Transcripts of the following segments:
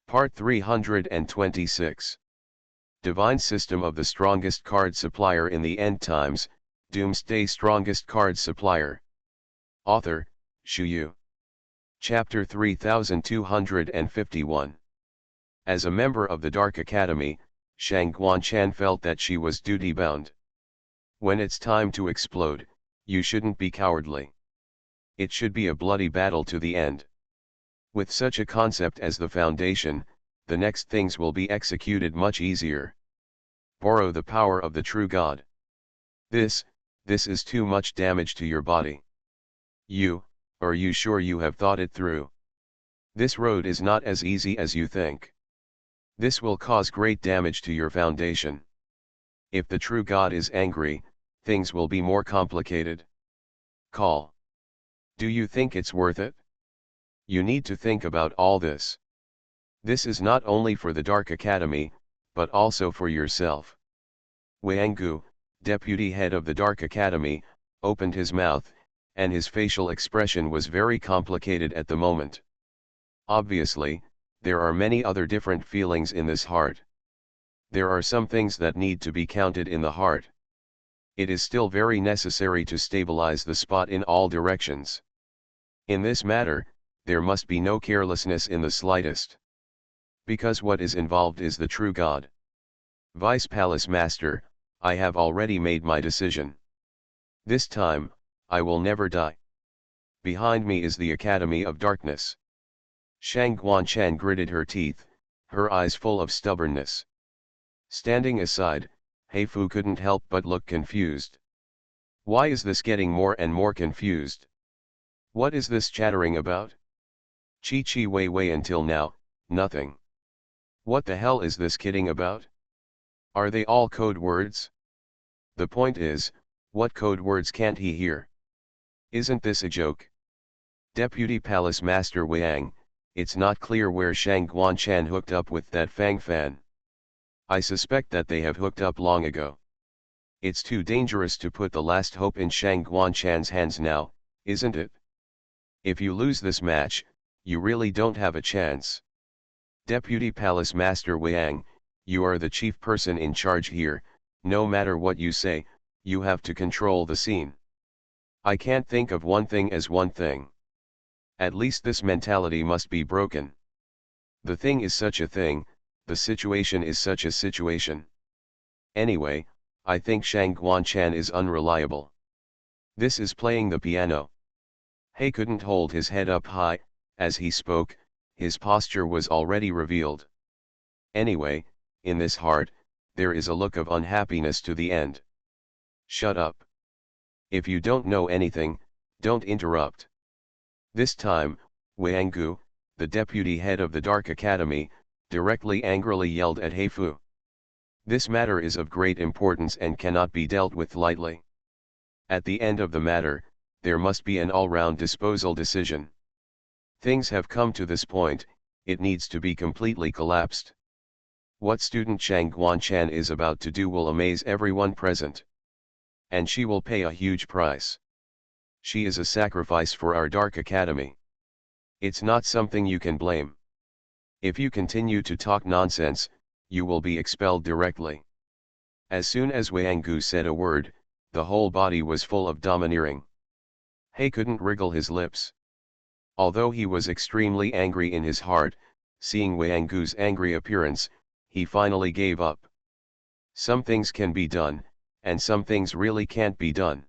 Part 326. Divine System of the Strongest Card Supplier in the End Times, Doomsday Strongest Card Supplier. Author, Shu. Chapter 3251. As a member of the Dark Academy, Shang Guanchan felt that she was duty-bound. When it's time to explode, you shouldn't be cowardly. It should be a bloody battle to the end. With such a concept as the foundation, the next things will be executed much easier. Borrow the power of the true God. This is too much damage to your body. Are you sure you have thought it through? This road is not as easy as you think. This will cause great damage to your foundation. If the true God is angry, things will be more complicated. Call. Do you think it's worth it? You need to think about all this. This is not only for the Dark Academy, but also for yourself. Wang, deputy head of the Dark Academy, opened his mouth, and his facial expression was very complicated at the moment. Obviously, there are many other different feelings in this heart. There are some things that need to be counted in the heart. It is still very necessary to stabilize the spot in all directions. In this matter, there must be no carelessness in the slightest. Because what is involved is the true God. Vice Palace Master, I have already made my decision. This time, I will never die. Behind me is the Academy of Darkness. Shang Guanchan gritted her teeth, her eyes full of stubbornness. Standing aside, Heifu couldn't help but look confused. Why is this getting more and more confused? What is this chattering about? Chi Wei until now, nothing. What the hell is this kidding about? Are they all code words? The point is, what code words can't he hear? Isn't this a joke? Deputy Palace Master Wang, it's not clear where Shang Guanchan hooked up with that Fang Fan. I suspect that they have hooked up long ago. It's too dangerous to put the last hope in Shang Guanchan's hands now, isn't it? If you lose this match, you really don't have a chance. Deputy Palace Master Wang, you are the chief person in charge here, no matter what you say, you have to control the scene. I can't think of one thing as one thing. At least this mentality must be broken. The thing is such a thing, the situation is such a situation. Anyway, I think Shang Guanchan is unreliable. This is playing the piano. He couldn't hold his head up high, as he spoke, his posture was already revealed. Anyway, in this heart, there is a look of unhappiness to the end. Shut up. If you don't know anything, don't interrupt. This time, Wang, the deputy head of the Dark Academy, directly angrily yelled at Heifu. This matter is of great importance and cannot be dealt with lightly. At the end of the matter, there must be an all-round disposal decision. Things have come to this point, it needs to be completely collapsed. What student Shang Guanchan is about to do will amaze everyone present. And she will pay a huge price. She is a sacrifice for our Dark Academy. It's not something you can blame. If you continue to talk nonsense, you will be expelled directly. As soon as Wang said a word, the whole body was full of domineering. He couldn't wriggle his lips. Although he was extremely angry in his heart, seeing Wang angry appearance, he finally gave up. Some things can be done, and some things really can't be done.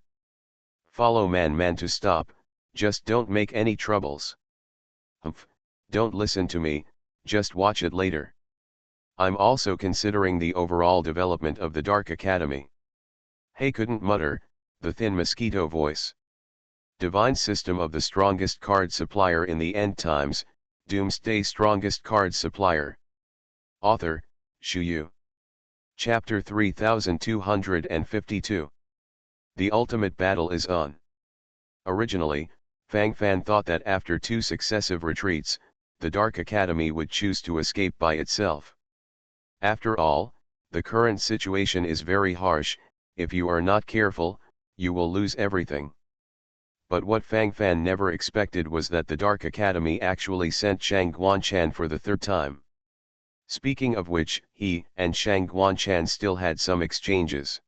Follow man to stop, just don't make any troubles. Humph, don't listen to me, just watch it later. I'm also considering the overall development of the Dark Academy. He couldn't mutter, the thin mosquito voice. Divine System of the Strongest Card Supplier in the End Times, Doomsday Strongest Card Supplier. Author, Shu. Chapter 3252. The ultimate battle is on. Originally, Fang Fan thought that after 2 successive retreats, the Dark Academy would choose to escape by itself. After all, the current situation is very harsh, if you are not careful, you will lose everything. But what Fang Fan never expected was that the Dark Academy actually sent Shang Guanchan for the 3rd time. Speaking of which, he and Shang Guanchan still had some exchanges.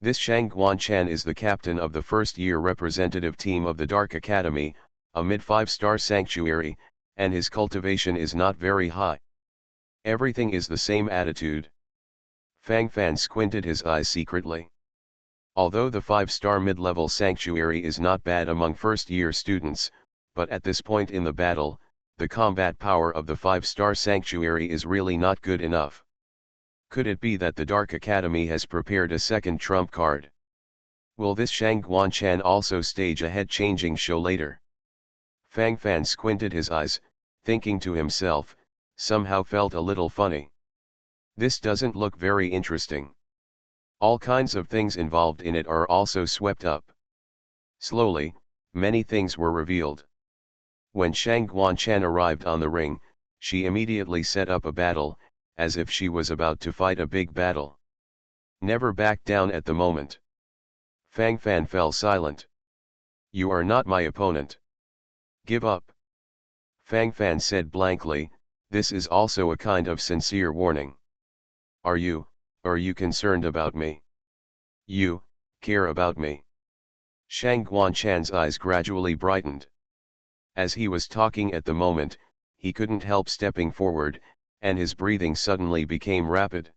This Shang Guanchan is the captain of the first-year representative team of the Dark Academy, a mid-5-star sanctuary, and his cultivation is not very high. Everything is the same attitude. Fang Fan squinted his eyes secretly. Although the 5-star mid-level sanctuary is not bad among first-year students, but at this point in the battle, the combat power of the 5-star sanctuary is really not good enough. Could it be that the Dark Academy has prepared a second trump card? Will this Shang Guanchan also stage a head-changing show later? Fang Fan squinted his eyes, thinking to himself, somehow felt a little funny. This doesn't look very interesting. All kinds of things involved in it are also swept up. Slowly, many things were revealed. When Shang Guanchan arrived on the ring, she immediately set up a battle, as if she was about to fight a big battle. Never back down at the moment. Fang Fan fell silent. You are not my opponent. Give up. Fang Fan said blankly, this is also a kind of sincere warning. Are you concerned about me? You care about me? Shang Guanchan's eyes gradually brightened. As he was talking at the moment, he couldn't help stepping forward, and his breathing suddenly became rapid.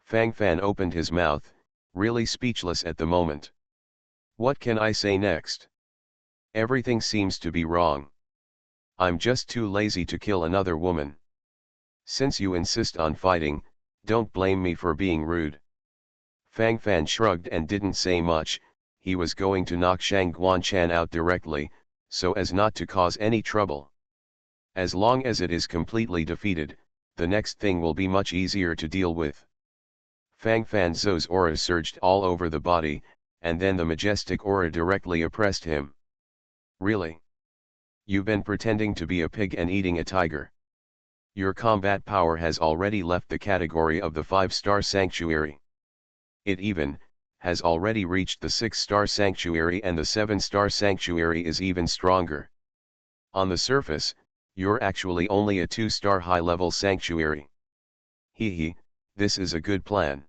Fang Fan opened his mouth, really speechless at the moment. What can I say next? Everything seems to be wrong. I'm just too lazy to kill another woman. Since you insist on fighting, don't blame me for being rude. Fang Fan shrugged and didn't say much. He was going to knock Shang Guanchan out directly, so as not to cause any trouble. As long as it is completely defeated, the next thing will be much easier to deal with. Fang Fan Zhou's aura surged all over the body, and then the majestic aura directly oppressed him. Really? You've been pretending to be a pig and eating a tiger. Your combat power has already left the category of the 5-star sanctuary. It even has already reached the 6-star sanctuary, and the 7-star sanctuary is even stronger. On the surface, you're actually only a 2-star high-level sanctuary. Hee, this is a good plan.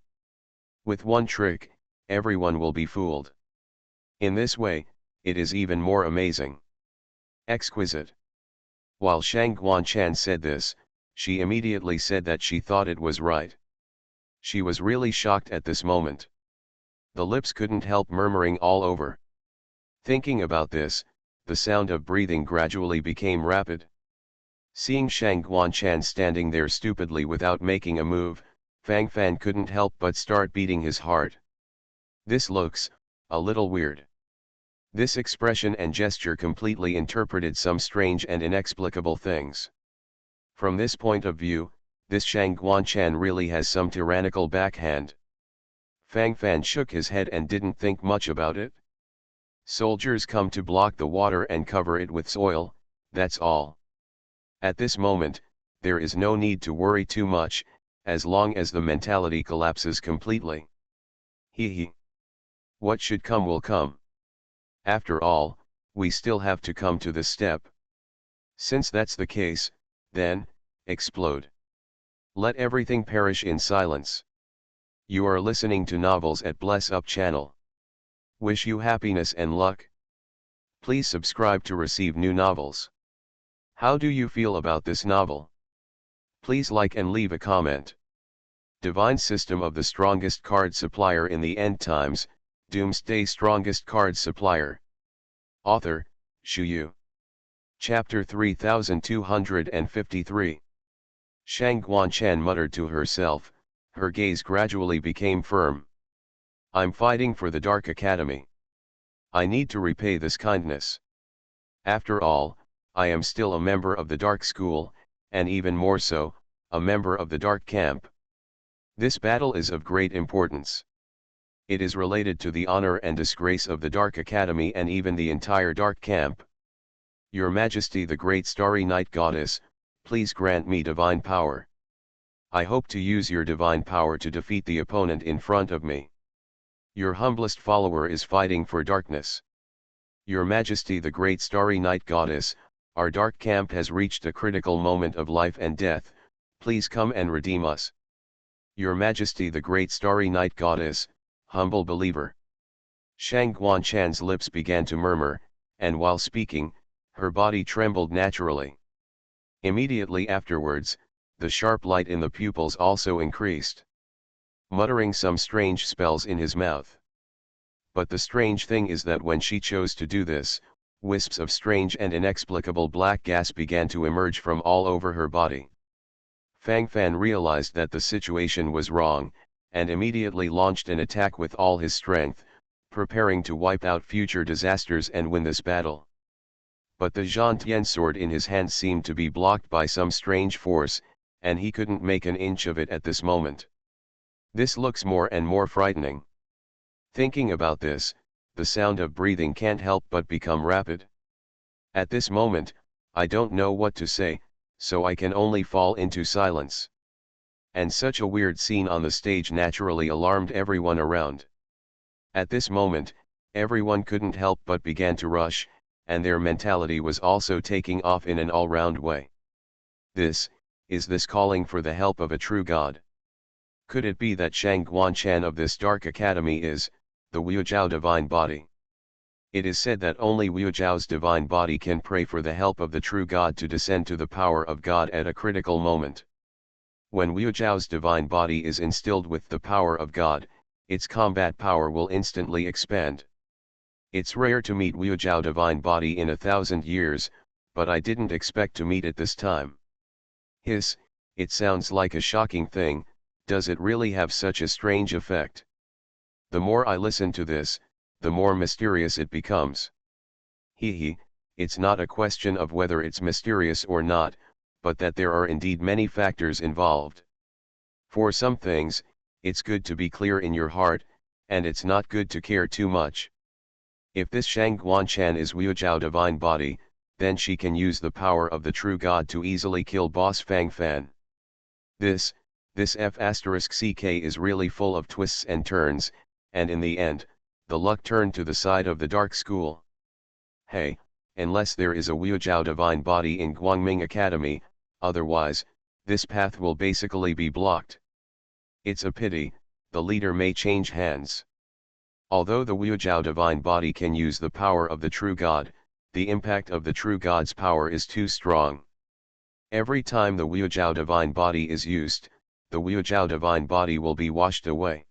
With one trick, everyone will be fooled. In this way, it is even more amazing. Exquisite. While Shang Guanchan said this, she immediately said that she thought it was right. She was really shocked at this moment. The lips couldn't help murmuring all over. Thinking about this, the sound of breathing gradually became rapid. Seeing Shang Guanchan standing there stupidly without making a move, Fang Fan couldn't help but start beating his heart. This looks a little weird. This expression and gesture completely interpreted some strange and inexplicable things. From this point of view, this Shang Guanchan really has some tyrannical backhand. Fang Fan shook his head and didn't think much about it. Soldiers come to block the water and cover it with soil, that's all. At this moment, there is no need to worry too much, as long as the mentality collapses completely. Hee. What should come will come. After all, we still have to come to this step. Since that's the case, then, explode. Let everything perish in silence. You are listening to Novels at Bless Up channel. Wish you happiness and luck. Please subscribe to receive new novels. How do you feel about this novel? Please like and leave a comment. Divine System of the Strongest Card Supplier in the End Times, Doomsday Strongest Card Supplier. Author, Shu Yu. Chapter 3253. Shang Guanchan muttered to herself, her gaze gradually became firm. I'm fighting for the Dark Academy. I need to repay this kindness. After all, I am still a member of the Dark School, and even more so, a member of the Dark Camp. This battle is of great importance. It is related to the honor and disgrace of the Dark Academy and even the entire Dark Camp. Your Majesty the Great Starry Night Goddess, please grant me divine power. I hope to use your divine power to defeat the opponent in front of me. Your humblest follower is fighting for darkness. Your Majesty the Great Starry Night Goddess, our Dark Camp has reached a critical moment of life and death. Please come and redeem us. Your Majesty, the great starry night goddess, humble believer. Shang Guanchan's lips began to murmur, and while speaking, her body trembled naturally. Immediately afterwards, the sharp light in the pupils also increased. Muttering some strange spells in his mouth. But the strange thing is that when she chose to do this, wisps of strange and inexplicable black gas began to emerge from all over her body. Fang Fan realized that the situation was wrong, and immediately launched an attack with all his strength, preparing to wipe out future disasters and win this battle. But the Zhantian sword in his hand seemed to be blocked by some strange force, and he couldn't make an inch of it at this moment. This looks more and more frightening. Thinking about this, the sound of breathing can't help but become rapid. At this moment, I don't know what to say, so I can only fall into silence. And such a weird scene on the stage naturally alarmed everyone around. At this moment, everyone couldn't help but began to rush, and their mentality was also taking off in an all-round way. Is this calling for the help of a true god? Could it be that Shang Guanchan of this dark academy is, the Wujiao divine body? It is said that only Wujiao's divine body can pray for the help of the true god to descend to the power of God at a critical moment. When Wujiao's divine body is instilled with the power of God, its combat power will instantly expand. It's rare to meet Wujiao divine body in 1,000 years, but I didn't expect to meet it this time. It sounds like a shocking thing. Does it really have such a strange effect? The more I listen to this, the more mysterious it becomes. It's not a question of whether it's mysterious or not, but that there are indeed many factors involved. For some things, it's good to be clear in your heart, and it's not good to care too much. If this Shang Guanchan is Wujiao divine body, then she can use the power of the true god to easily kill boss Fang Fan. This F***ck is really full of twists and turns, and in the end, the luck turned to the side of the dark school. Hey, unless there is a Wujiao divine body in Guangming Academy, otherwise, this path will basically be blocked. It's a pity, the leader may change hands. Although the Wujiao divine body can use the power of the true god, the impact of the true god's power is too strong. Every time the Wujiao divine body is used, the Wujiao divine body will be washed away.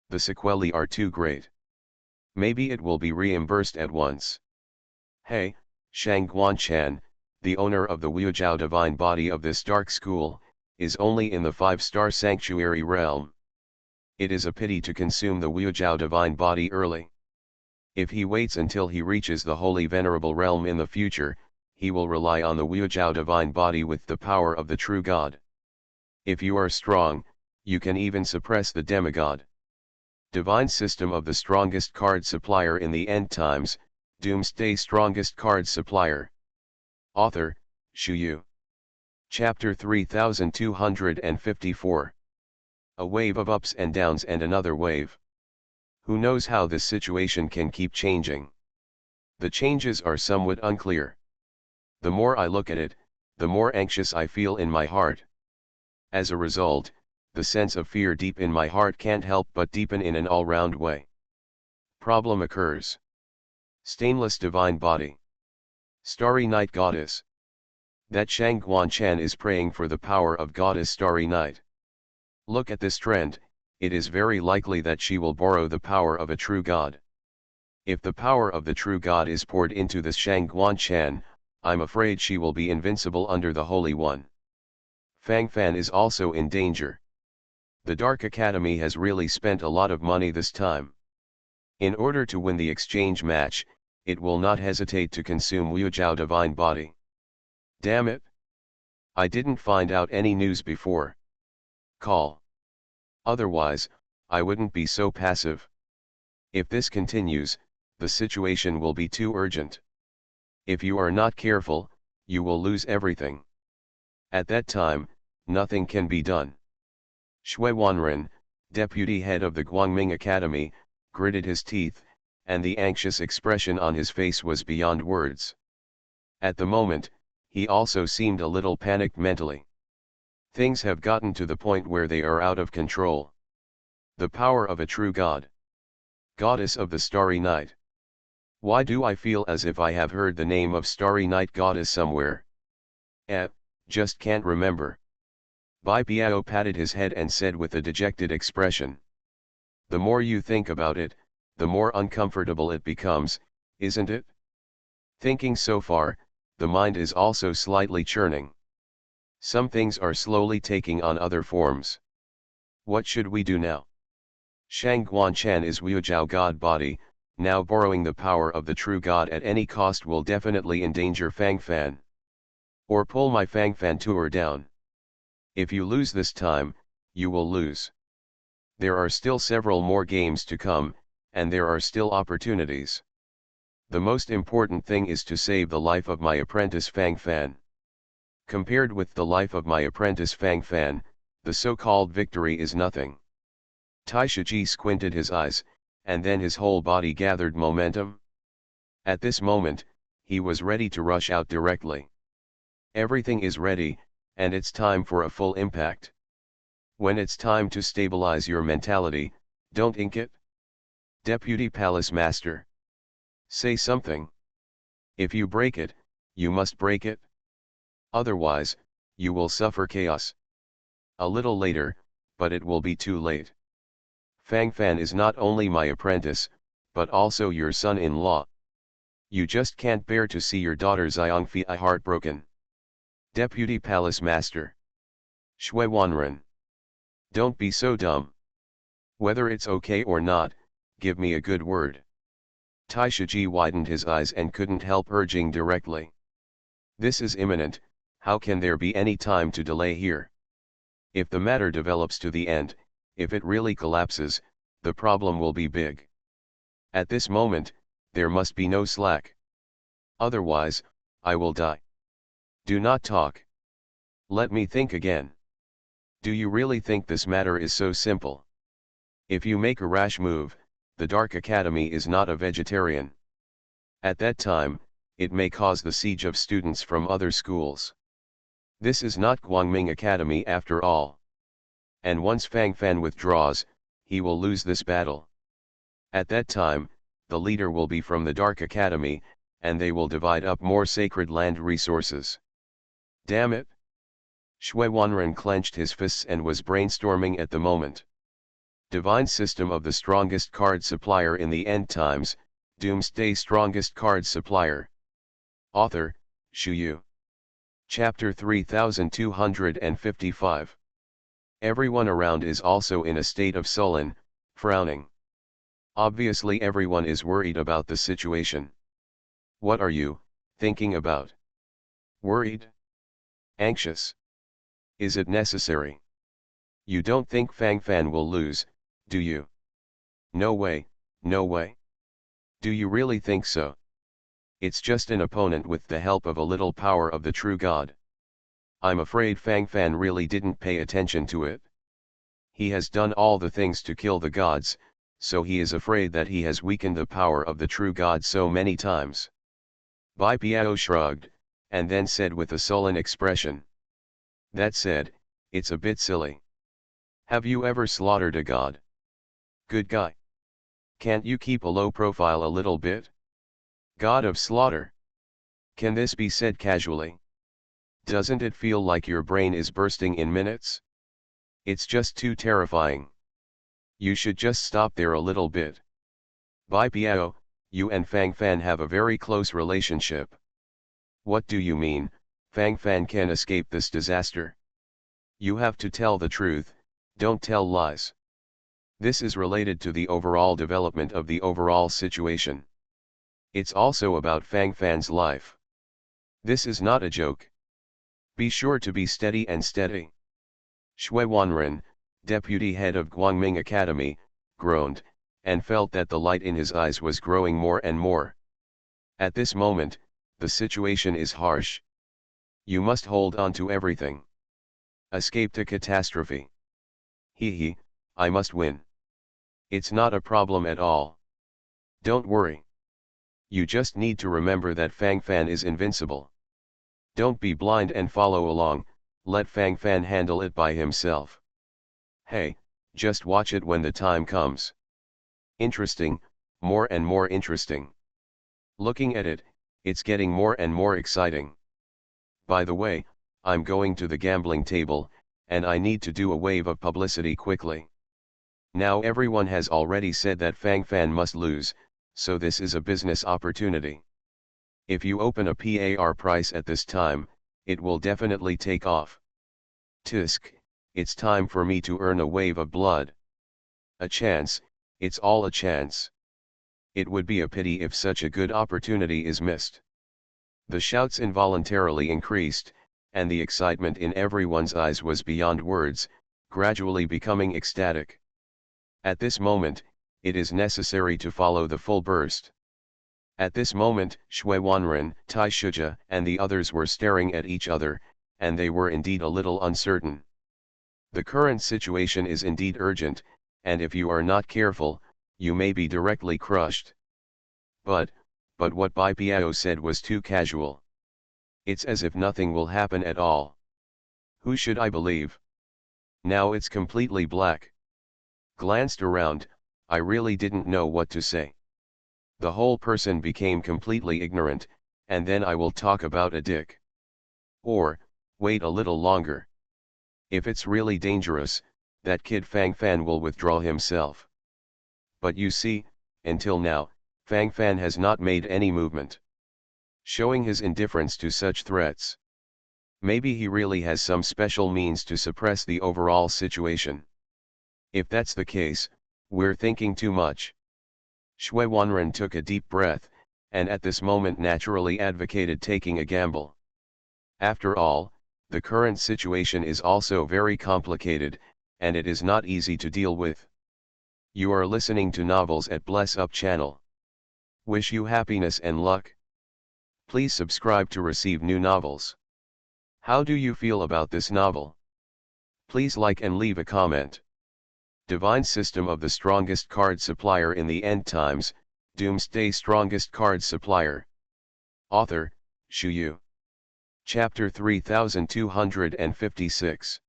The sequelae are too great. Maybe it will be reimbursed at once. Hey, Shang Guanchan, the owner of the Wujiao divine body of this dark school, is only in the 5-star sanctuary realm. It is a pity to consume the Wujiao divine body early. If he waits until he reaches the holy venerable realm in the future, he will rely on the Wujiao divine body with the power of the true god. If you are strong, you can even suppress the demigod. Divine system of the strongest card supplier in the end times, Doomsday strongest card supplier. Author, Shu Yu. Chapter 3254. A wave of ups and downs and another wave. Who knows how this situation can keep changing? The changes are somewhat unclear. The more I look at it, the more anxious I feel in my heart. As a result, the sense of fear deep in my heart can't help but deepen in an all-round way. Problem occurs. Stainless divine body. Starry night goddess. That Shang Guanchan is praying for the power of goddess Starry Night. Look at this trend, it is very likely that she will borrow the power of a true god. If the power of the true god is poured into this Shang Guanchan, I'm afraid she will be invincible under the Holy One. Fang Fan is also in danger. The Dark Academy has really spent a lot of money this time. In order to win the exchange match, it will not hesitate to consume Wujiao divine body. Damn it! I didn't find out any news before. Call. Otherwise, I wouldn't be so passive. If this continues, the situation will be too urgent. If you are not careful, you will lose everything. At that time, nothing can be done. Shui Wanren, deputy head of the Guangming Academy, gritted his teeth, and the anxious expression on his face was beyond words. At the moment, he also seemed a little panicked mentally. Things have gotten to the point where they are out of control. The power of a true god. Goddess of the starry night. Why do I feel as if I have heard the name of starry night goddess somewhere? Just can't remember. Bai Piao patted his head and said with a dejected expression. The more you think about it, the more uncomfortable it becomes, isn't it? Thinking so far, the mind is also slightly churning. Some things are slowly taking on other forms. What should we do now? Shang Guanchan is Wujiao God body, now borrowing the power of the true God at any cost will definitely endanger Fang Fan. Or pull my Fang Fan tour down. If you lose this time, you will lose. There are still several more games to come, and there are still opportunities. The most important thing is to save the life of my apprentice Fang Fan. Compared with the life of my apprentice Fang Fan, the so-called victory is nothing. Tai Shiji squinted his eyes, and then his whole body gathered momentum. At this moment, he was ready to rush out directly. Everything is ready, and it's time for a full impact. When it's time to stabilize your mentality, don't ink it. Deputy Palace Master. Say something. If you break it, you must break it. Otherwise, you will suffer chaos. A little later, but it will be too late. Fang Fan is not only my apprentice, but also your son-in-law. You just can't bear to see your daughter Xiangfi heartbroken. Deputy Palace Master. Shui Wanren. Don't be so dumb. Whether it's okay or not, give me a good word. Tai Shiji widened his eyes and couldn't help urging directly. This is imminent, how can there be any time to delay here? If the matter develops to the end, if it really collapses, the problem will be big. At this moment, there must be no slack. Otherwise, I will die. Do not talk. Let me think again. Do you really think this matter is so simple? If you make a rash move, the Dark Academy is not a vegetarian. At that time, it may cause the siege of students from other schools. This is not Guangming Academy after all. And once Fang Fan withdraws, he will lose this battle. At that time, the leader will be from the Dark Academy, and they will divide up more sacred land resources. Damn it! Shui Wanren clenched his fists and was brainstorming at the moment. Divine System of the Strongest Card Supplier in the End Times, Doomsday Strongest Card Supplier. Author, Shu Yu. Chapter 3255. Everyone around is also in a state of sullen, frowning. Obviously everyone is worried about the situation. What are you thinking about? Worried? Anxious? Is it necessary? You don't think Fang Fan will lose, do you? No way, no way. Do you really think so? It's just an opponent with the help of a little power of the true God. I'm afraid Fang Fan really didn't pay attention to it. He has done all the things to kill the gods, so he is afraid that he has weakened the power of the true God so many times. Bai Piao shrugged, and then said with a sullen expression. That said, it's a bit silly. Have you ever slaughtered a god? Good guy. Can't you keep a low profile a little bit? God of slaughter. Can this be said casually? Doesn't it feel like your brain is bursting in minutes? It's just too terrifying. You should just stop there a little bit. Bai Piao, you and Fang Fan have a very close relationship. What do you mean, Fang Fan can escape this disaster? You have to tell the truth, don't tell lies. This is related to the overall development of the overall situation. It's also about Fang Fan's life. This is not a joke. Be sure to be steady and steady. Shui Wanren, deputy head of Guangming Academy, groaned, and felt that the light in his eyes was growing more and more. At this moment, the situation is harsh. You must hold on to everything. Escape to catastrophe. Hee, I must win. It's not a problem at all. Don't worry. You just need to remember that Fang Fan is invincible. Don't be blind and follow along, let Fang Fan handle it by himself. Hey, just watch it when the time comes. Interesting, more and more interesting. Looking at it, it's getting more and more exciting. By the way, I'm going to the gambling table, and I need to do a wave of publicity quickly. Now everyone has already said that Fang Fan must lose, so this is a business opportunity. If you open a PAR price at this time, it will definitely take off. Tisk, it's time for me to earn a wave of blood. A chance, it's all a chance. It would be a pity if such a good opportunity is missed. The shouts involuntarily increased, and the excitement in everyone's eyes was beyond words, gradually becoming ecstatic. At this moment, it is necessary to follow the full burst. At this moment, Shui Wanren, Tai Shuja, and the others were staring at each other, and they were indeed a little uncertain. The current situation is indeed urgent, and if you are not careful, you may be directly crushed. But what Bai Piao said was too casual. It's as if nothing will happen at all. Who should I believe? Now it's completely black. Glanced around, I really didn't know what to say. The whole person became completely ignorant, and then I will talk about a dick. Or, wait a little longer. If it's really dangerous, that kid Fang Fan will withdraw himself. But you see, until now, Fang Fan has not made any movement, showing his indifference to such threats. Maybe he really has some special means to suppress the overall situation. If that's the case, we're thinking too much. Shui Wanren took a deep breath, and at this moment naturally advocated taking a gamble. After all, the current situation is also very complicated, and it is not easy to deal with. You are listening to Novels at Bless Up channel. Wish you happiness and luck. Please subscribe to receive new novels. How do you feel about this novel? Please like and leave a comment. Divine System of the Strongest Card Supplier in the End Times, Doomsday Strongest Card Supplier. Author, Shu Yu. Chapter 3256.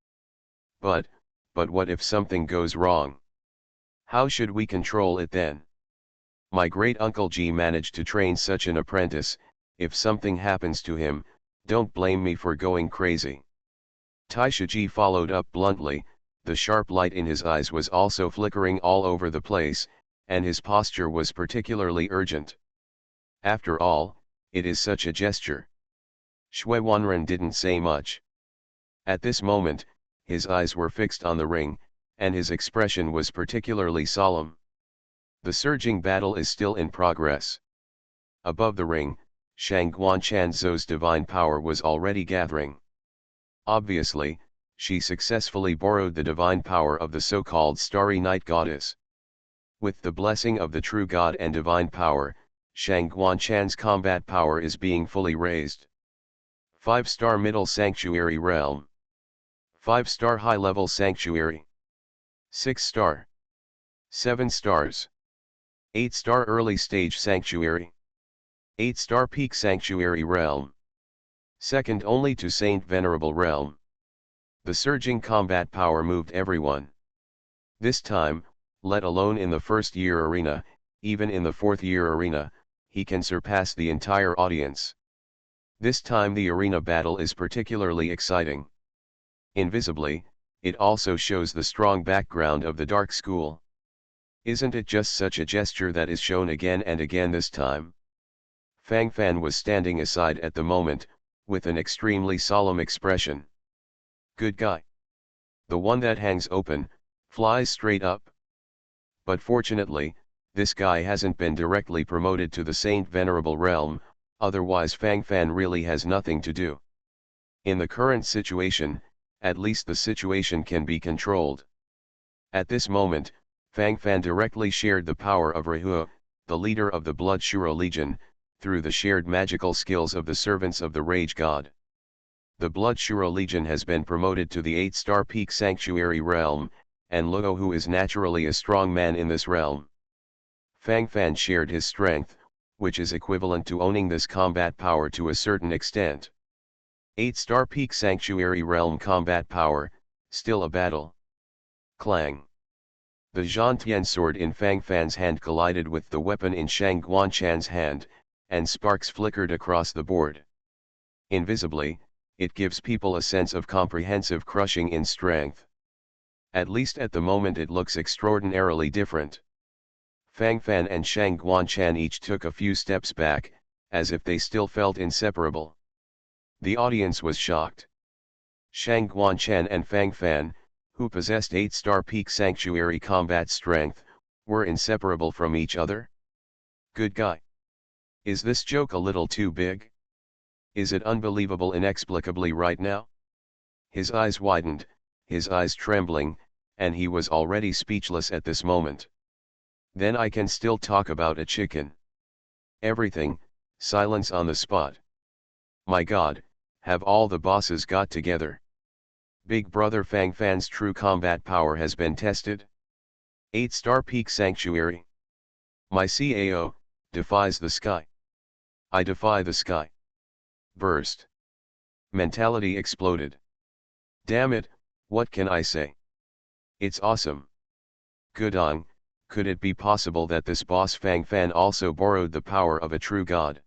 But what if something goes wrong? How should we control it then? My great uncle G managed to train such an apprentice. If something happens to him, don't blame me for going crazy. Taisha Ji followed up bluntly. The sharp light in his eyes was also flickering all over the place, and his posture was particularly urgent. After all, it is such a gesture. Shui Wanren didn't say much. At this moment, his eyes were fixed on the ring, and his expression was particularly solemn. The surging battle is still in progress. Above the ring, Shang Guanchanzou's divine power was already gathering. Obviously, she successfully borrowed the divine power of the so-called Starry Night Goddess. With the blessing of the true God and divine power, Shang Guanchan's combat power is being fully raised. 5-star Middle Sanctuary Realm. 5-star High-level Sanctuary. 6-star. 7 stars. 8-star Early Stage Sanctuary. 8-star Peak Sanctuary Realm. Second only to Saint Venerable Realm. The surging combat power moved everyone. This time, let alone in the first year arena, even in the fourth year arena, he can surpass the entire audience. This time the arena battle is particularly exciting. Invisibly, it also shows the strong background of the Dark School. Isn't it just such a gesture that is shown again and again this time? Fang Fan was standing aside at the moment, with an extremely solemn expression. Good guy. The one that hangs open, flies straight up. But fortunately, this guy hasn't been directly promoted to the Saint Venerable Realm, otherwise Fang Fan really has nothing to do. In the current situation, at least the situation can be controlled. At this moment, Fang Fan directly shared the power of Rahua, the leader of the Blood Shura Legion, through the shared magical skills of the servants of the Rage God. The Blood Shura Legion has been promoted to the 8-star Peak Sanctuary Realm, and Luo who is naturally a strong man in this realm. Fang Fan shared his strength, which is equivalent to owning this combat power to a certain extent. 8-star Peak Sanctuary Realm Combat Power, still a battle. Clang. The Zhantian sword in Fang Fan's hand collided with the weapon in Shang Guanchan's hand, and sparks flickered across the board. Invisibly, it gives people a sense of comprehensive crushing in strength. At least at the moment it looks extraordinarily different. Fang Fan and Shang Guanchan each took a few steps back, as if they still felt inseparable. The audience was shocked. Shang Guanchan and Fang Fan, who possessed 8-star Peak Sanctuary combat strength, were inseparable from each other? Good guy. Is this joke a little too big? Is it unbelievable inexplicably right now? His eyes widened, his eyes trembling, and he was already speechless at this moment. Then I can still talk about a chicken. Everything, silence on the spot. My God, have all the bosses got together? Big Brother Fang Fan's true combat power has been tested? 8-star Peak Sanctuary. My CAO, defies the sky. I defy the sky. Burst. Mentality exploded. Damn it, what can I say? It's awesome. Good on, could it be possible that this boss Fang Fan also borrowed the power of a true god?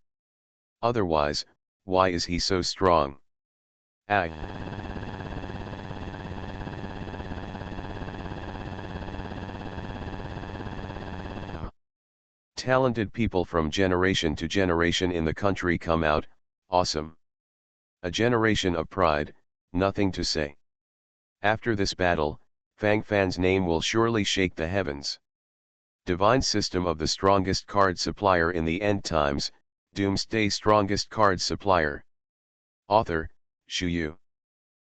Otherwise, why is he so strong? Ah. Talented people from generation to generation in the country come out, awesome. A generation of pride, nothing to say. After this battle, Fang Fan's name will surely shake the heavens. Divine system of the strongest card supplier in the end times, Doomsday strongest card supplier. Author, Shu Yu.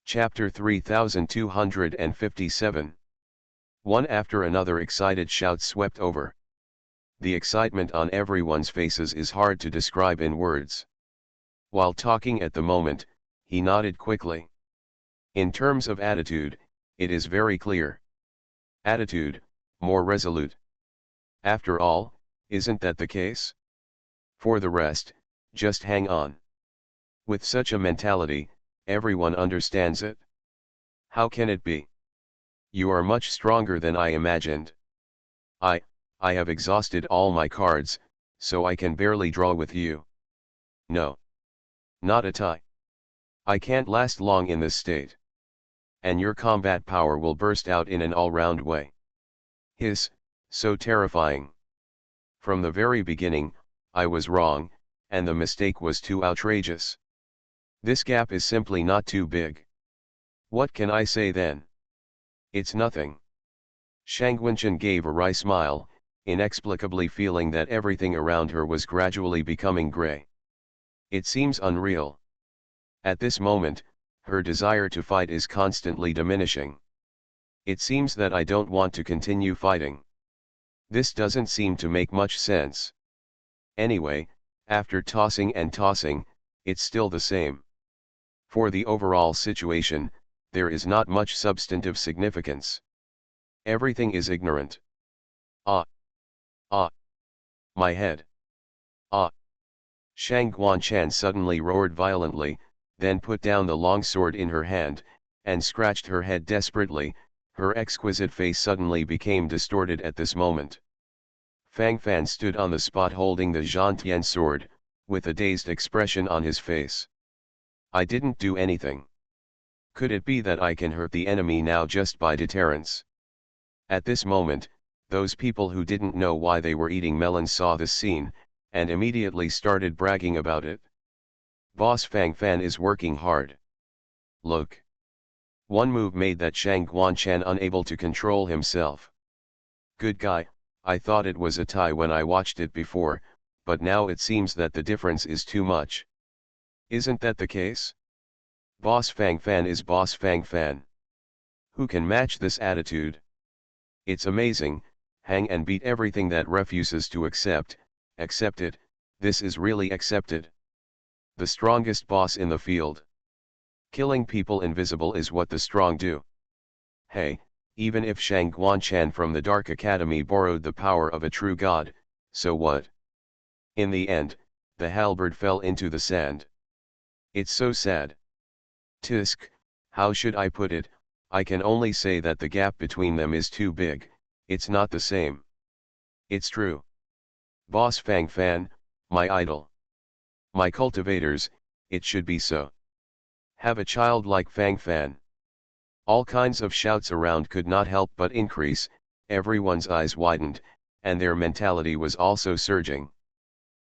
Chapter 3257. One after another excited shouts swept over. The excitement on everyone's faces is hard to describe in words. While talking at the moment, he nodded quickly. In terms of attitude, it is very clear. Attitude, more resolute. After all, isn't that the case? For the rest, just hang on. With such a mentality, everyone understands it. How can it be? You are much stronger than I imagined. I have exhausted all my cards, so I can barely draw with you. No. Not a tie. I can't last long in this state. And your combat power will burst out in an all-round way. Hiss, so terrifying. From the very beginning, I was wrong, and the mistake was too outrageous. This gap is simply not too big. What can I say then? It's nothing. Shangwenchen gave a wry smile, inexplicably feeling that everything around her was gradually becoming gray. It seems unreal. At this moment, her desire to fight is constantly diminishing. It seems that I don't want to continue fighting. This doesn't seem to make much sense. Anyway, after tossing and tossing, it's still the same. For the overall situation, there is not much substantive significance. Everything is ignorant. Ah. Ah. My head. Ah. Shang Guanchan suddenly roared violently, then put down the long sword in her hand, and scratched her head desperately. Her exquisite face suddenly became distorted at this moment. Fang Fan stood on the spot holding the Zhantian sword, with a dazed expression on his face. I didn't do anything. Could it be that I can hurt the enemy now just by deterrence? At this moment, those people who didn't know why they were eating melons saw this scene, and immediately started bragging about it. Boss Fang Fan is working hard. Look. One move made that Shang Guanchan unable to control himself. Good guy, I thought it was a tie when I watched it before, but now it seems that the difference is too much. Isn't that the case? Boss Fang Fan is Boss Fang Fan. Who can match this attitude? It's amazing, hang and beat everything that refuses to accept it, this is really accepted. The strongest boss in the field. Killing people invisible is what the strong do. Hey, even if Shang Guanchan from the Dark Academy borrowed the power of a true god, so what? In the end, the halberd fell into the sand. It's so sad. Tisk, how should I put it, I can only say that the gap between them is too big, it's not the same. It's true. Boss Fang Fan, my idol. My cultivators, it should be so. Have a child like Fang Fan. All kinds of shouts around could not help but increase, everyone's eyes widened, and their mentality was also surging.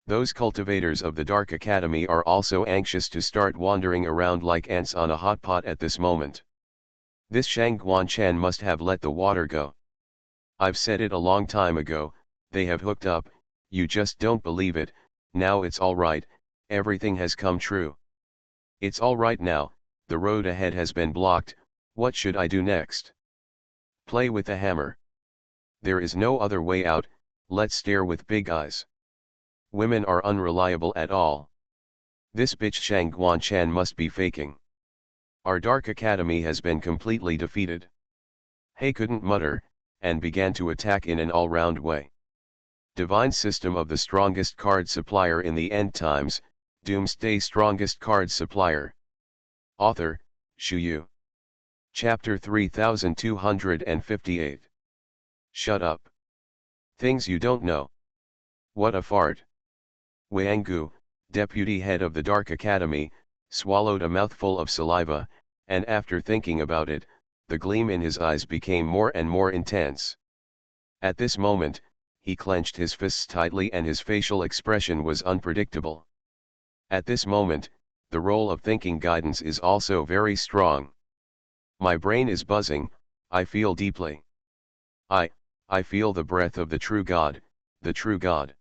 Those cultivators of the Dark Academy are also anxious to start wandering around like ants on a hot pot at this moment. This Shang Guanchan must have let the water go. I've said it a long time ago, they have hooked up, you just don't believe it, now it's alright, everything has come true. It's alright now, the road ahead has been blocked, what should I do next? Play with the hammer. There is no other way out, let's stare with big eyes. Women are unreliable at all. This bitch Shang Guanchan must be faking. Our Dark Academy has been completely defeated. He couldn't mutter, and began to attack in an all-round way. Divine System of the Strongest Card Supplier in the End Times, Doomsday Strongest Card Supplier. Author, Shu Yu. Chapter 3258. Shut up. Things you don't know. What a fart. Wang, deputy head of the Dark Academy, swallowed a mouthful of saliva, and after thinking about it, the gleam in his eyes became more and more intense. At this moment, he clenched his fists tightly and his facial expression was unpredictable. At this moment, the role of thinking guidance is also very strong. My brain is buzzing, I feel deeply. I feel the breath of the true God, the true God.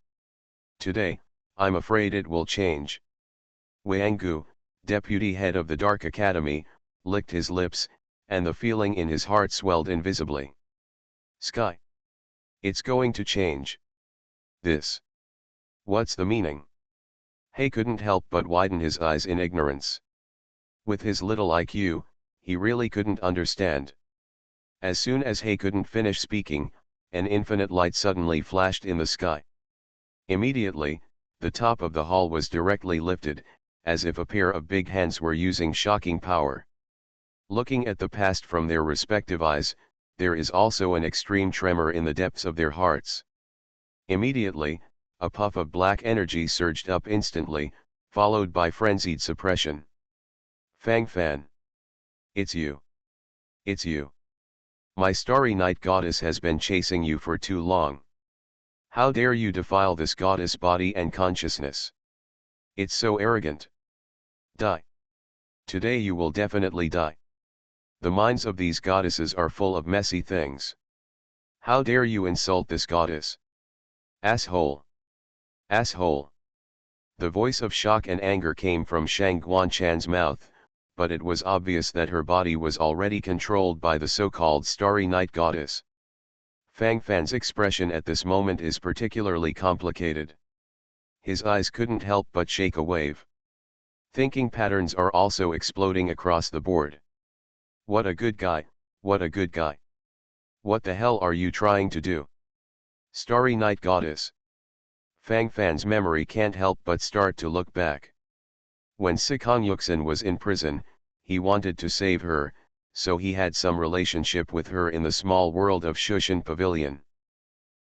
Today, I'm afraid it will change. Wang, deputy head of the Dark Academy, licked his lips, and the feeling in his heart swelled invisibly. Sky. It's going to change. This. What's the meaning? He couldn't help but widen his eyes in ignorance. With his little IQ, he really couldn't understand. As soon as he couldn't finish speaking, an infinite light suddenly flashed in the sky. Immediately, the top of the hall was directly lifted, as if a pair of big hands were using shocking power. Looking at the past from their respective eyes, there is also an extreme tremor in the depths of their hearts. Immediately, a puff of black energy surged up instantly, followed by frenzied suppression. Fang Fan. It's you. It's you. My starry night goddess has been chasing you for too long. How dare you defile this goddess body and consciousness? It's so arrogant. Die. Today you will definitely die. The minds of these goddesses are full of messy things. How dare you insult this goddess? Asshole. Asshole. The voice of shock and anger came from Shang Guanchan's mouth, but it was obvious that her body was already controlled by the so-called Starry Night Goddess. Fang Fan's expression at this moment is particularly complicated. His eyes couldn't help but shake a wave. Thinking patterns are also exploding across the board. What a good guy, what a good guy. What the hell are you trying to do? Starry Night Goddess. Fang Fan's memory can't help but start to look back. When Sikong Yuxin was in prison, he wanted to save her, so he had some relationship with her in the small world of Shushan Pavilion.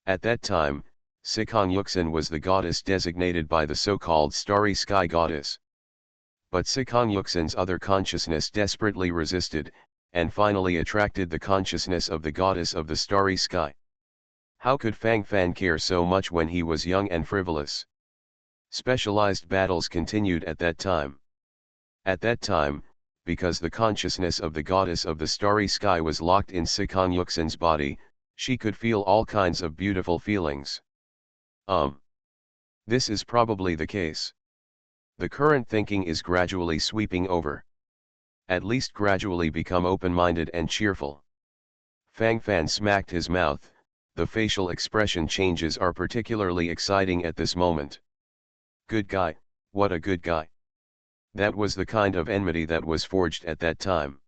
At that time, Sikong Yuxin was the goddess designated by the so-called Starry Sky Goddess. But Sikong Yuxin's other consciousness desperately resisted, and finally attracted the consciousness of the goddess of the starry sky. How could Fang Fan care so much when he was young and frivolous? Specialized battles continued at that time. At that time, because the consciousness of the goddess of the starry sky was locked in Sikong Yuxin's body, she could feel all kinds of beautiful feelings. This is probably the case. The current thinking is gradually sweeping over. At least gradually become open-minded and cheerful. Fang Fan smacked his mouth, the facial expression changes are particularly exciting at this moment. Good guy, what a good guy. That was the kind of enmity that was forged at that time.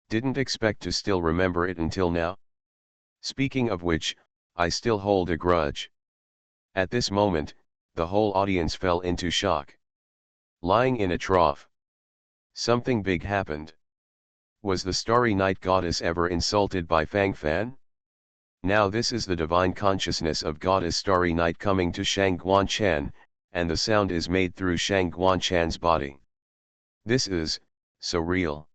Didn't expect to still remember it until now. Speaking of which, I still hold a grudge. At this moment, the whole audience fell into shock. Lying in a trough. Something big happened. Was the Starry Night Goddess ever insulted by Fang Fan? Now this is the divine consciousness of Goddess Starry Night coming to Shang Guanchan, and the sound is made through Shang Guanchan's body. This is so real.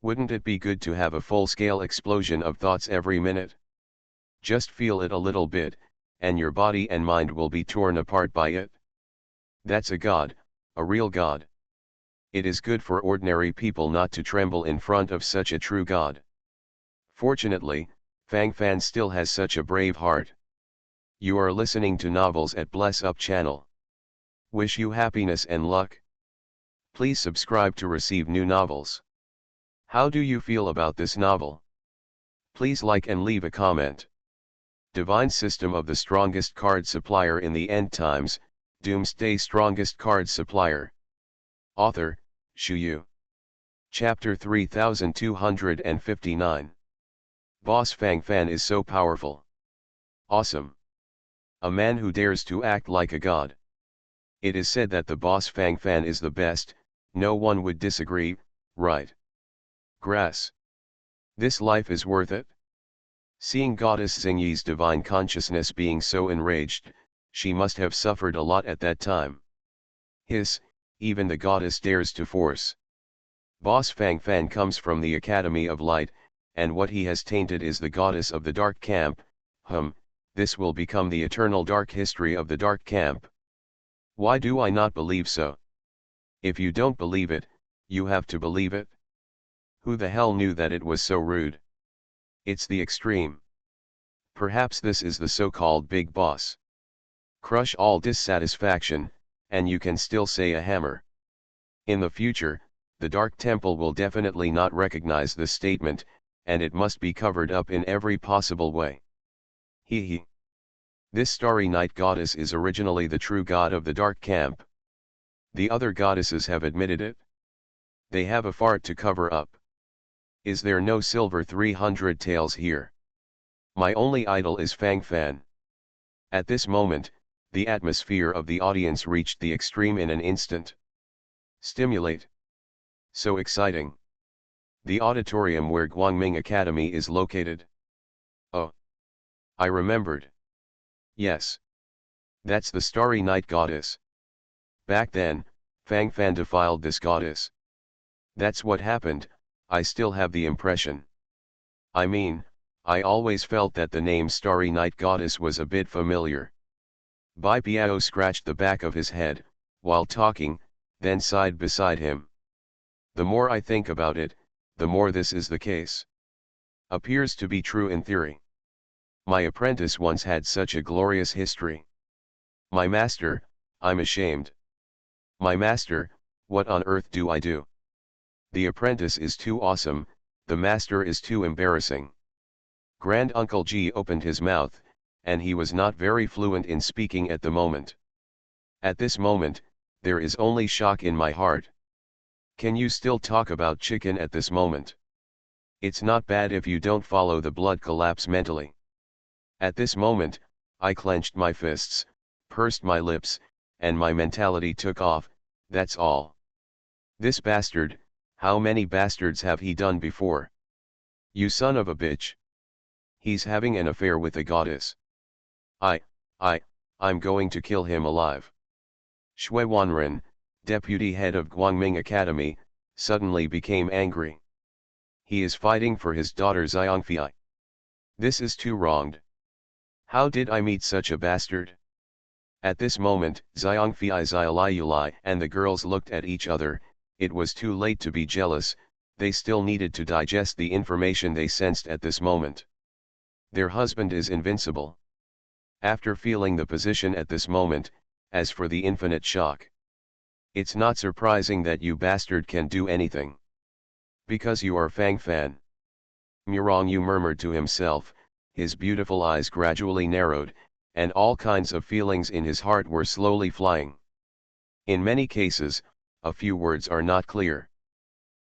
Wouldn't it be good to have a full-scale explosion of thoughts every minute? Just feel it a little bit, and your body and mind will be torn apart by it. That's a god, a real god. It is good for ordinary people not to tremble in front of such a true god. Fortunately, Fang Fan still has such a brave heart. You are listening to Novels at Bless Up channel. Wish you happiness and luck. Please subscribe to receive new novels. How do you feel about this novel? Please like and leave a comment. Divine System of the Strongest Card Supplier in the End Times, Doomsday Strongest Card Supplier. Author, Shu Yu. Chapter 3259. Boss Fang Fan is so powerful. Awesome. A man who dares to act like a god. It is said that the boss Fang Fan is the best, no one would disagree, right? Grass. This life is worth it. Seeing Goddess Xingyi's divine consciousness being so enraged, she must have suffered a lot at that time. Hiss, even the goddess dares to force. Boss Fang Fan comes from the Academy of Light, and what he has tainted is the goddess of the dark camp. This will become the eternal dark history of the dark camp. Why do I not believe so? If you don't believe it, you have to believe it. Who the hell knew that it was so rude? It's the extreme. Perhaps this is the so-called big boss. Crush all dissatisfaction, and you can still say a hammer. In the future, the Dark Temple will definitely not recognize this statement, and it must be covered up in every possible way. Hee hee. This Starry Night Goddess is originally the true god of the Dark Camp. The other goddesses have admitted it. They have a fart to cover up. Is there no silver 300 tails here? My only idol is Fang Fan. At this moment, the atmosphere of the audience reached the extreme in an instant. Stimulate. So exciting. The auditorium where Guangming Academy is located. Oh. I remembered. Yes. That's the Starry Night Goddess. Back then, Fang Fan defiled this goddess. That's what happened. I still have the impression. I mean, I always felt that the name Starry Night Goddess was a bit familiar. Bai Piao scratched the back of his head, while talking, then sighed beside him. The more I think about it, the more this is the case. Appears to be true in theory. My apprentice once had such a glorious history. My master, I'm ashamed. My master, what on earth do I do? The apprentice is too awesome, the master is too embarrassing. Grand Uncle G opened his mouth, and he was not very fluent in speaking at the moment. At this moment, there is only shock in my heart. Can you still talk about chicken at this moment? It's not bad if you don't follow the blood collapse mentally. At this moment, I clenched my fists, pursed my lips, and my mentality took off, that's all. This bastard, how many bastards have he done before? You son of a bitch. He's having an affair with the goddess. I'm going to kill him alive. Shui Wanren, deputy head of Guangming Academy, suddenly became angry. He is fighting for his daughter Xiangfei. This is too wronged. How did I meet such a bastard? At this moment, Xiangfei Xiaoliulai and the girls looked at each other. It was too late to be jealous, they still needed to digest the information they sensed at this moment. Their husband is invincible. After feeling the position at this moment, as for the infinite shock. It's not surprising that you bastard can do anything. Because you are Fang Fan. Murong Yu murmured to himself, his beautiful eyes gradually narrowed, and all kinds of feelings in his heart were slowly flying. In many cases, a few words are not clear.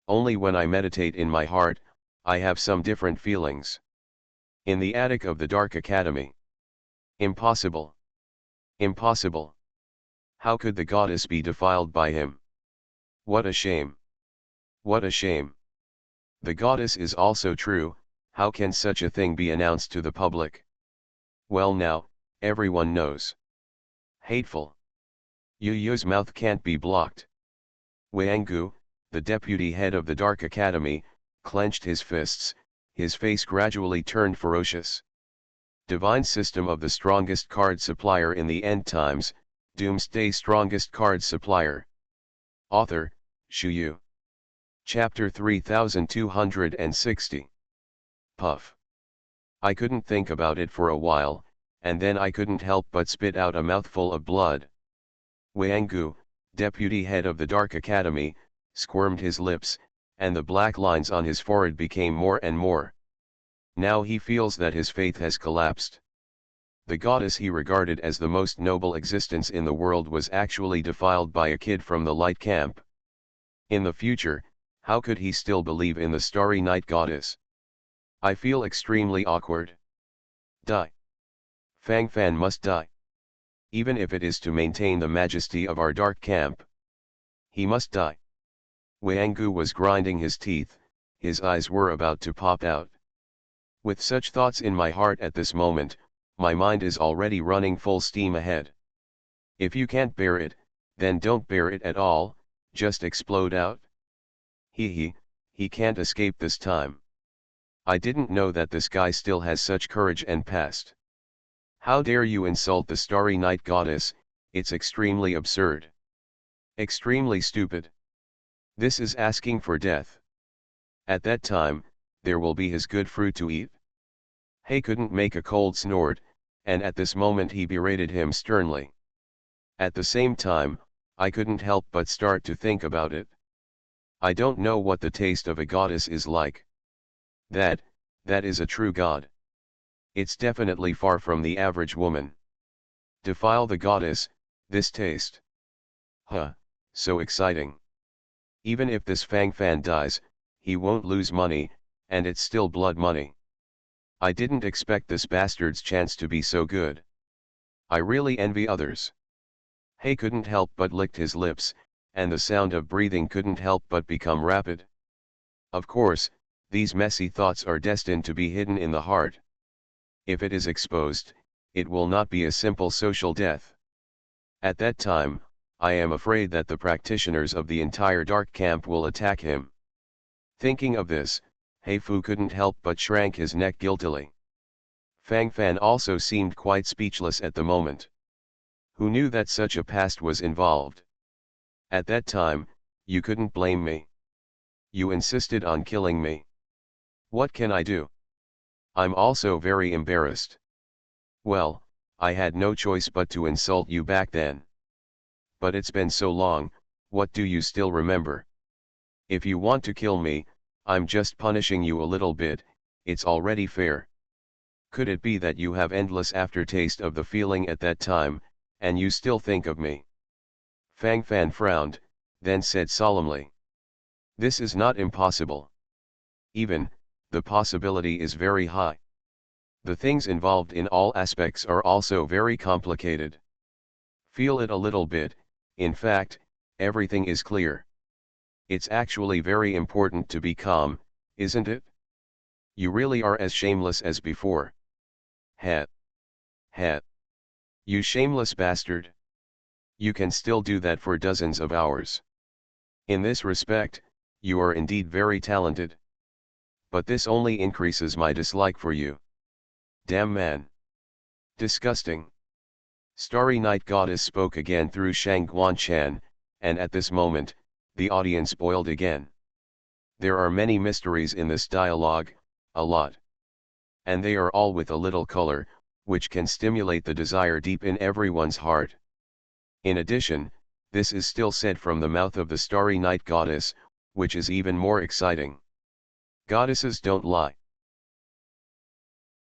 Only when I meditate in my heart, I have some different feelings. In the attic of the Dark Academy. Impossible. Impossible. How could the goddess be defiled by him? What a shame. What a shame. The goddess is also true, how can such a thing be announced to the public? Well now, everyone knows. Hateful. Yu's mouth can't be blocked. Wangu, the deputy head of the Dark Academy, clenched his fists, his face gradually turned ferocious. Divine system of the strongest card supplier in the end times, Doomsday strongest card supplier. Author, Shu. Chapter 3260. Puff. I couldn't think about it for a while, and then I couldn't help but spit out a mouthful of blood. Wangu, deputy head of the Dark Academy, squirmed his lips, and the black lines on his forehead became more and more. Now he feels that his faith has collapsed. The goddess he regarded as the most noble existence in the world was actually defiled by a kid from the light camp. In the future, how could he still believe in the starry night goddess? I feel extremely awkward. Die. Fang Fan must die. Even if it is to maintain the majesty of our dark camp. He must die. Wangu was grinding his teeth, his eyes were about to pop out. With such thoughts in my heart at this moment, my mind is already running full steam ahead. If you can't bear it, then don't bear it at all, just explode out. He can't escape this time. I didn't know that this guy still has such courage and past. How dare you insult the starry night goddess, it's extremely absurd. Extremely stupid. This is asking for death. At that time, there will be his good fruit to eat. He couldn't make a cold snort, and at this moment he berated him sternly. At the same time, I couldn't help but start to think about it. I don't know what the taste of a goddess is like. That is a true god. It's definitely far from the average woman. Defile the goddess, this taste. Huh, so exciting. Even if this Fang Fan dies, he won't lose money, and it's still blood money. I didn't expect this bastard's chance to be so good. I really envy others. He couldn't help but licked his lips, and the sound of breathing couldn't help but become rapid. Of course, these messy thoughts are destined to be hidden in the heart. If it is exposed, it will not be a simple social death. At that time, I am afraid that the practitioners of the entire dark camp will attack him. Thinking of this, Heifu couldn't help but shrank his neck guiltily. Fang Fan also seemed quite speechless at the moment. Who knew that such a past was involved? At that time, you couldn't blame me. You insisted on killing me. What can I do? I'm also very embarrassed. Well, I had no choice but to insult you back then. But it's been so long, what do you still remember? If you want to kill me, I'm just punishing you a little bit, it's already fair. Could it be that you have endless aftertaste of the feeling at that time, and you still think of me? Fang Fan frowned, then said solemnly. This is not impossible. Even, the possibility is very high. The things involved in all aspects are also very complicated. Feel it a little bit, in fact, everything is clear. It's actually very important to be calm, isn't it? You really are as shameless as before. Ha. Ha. You shameless bastard. You can still do that for dozens of hours. In this respect, you are indeed very talented. But this only increases my dislike for you. Damn man. Disgusting. Starry Night Goddess spoke again through Shang Guanchan, and at this moment, the audience boiled again. There are many mysteries in this dialogue, a lot. And they are all with a little color, which can stimulate the desire deep in everyone's heart. In addition, this is still said from the mouth of the Starry Night Goddess, which is even more exciting. Goddesses don't lie.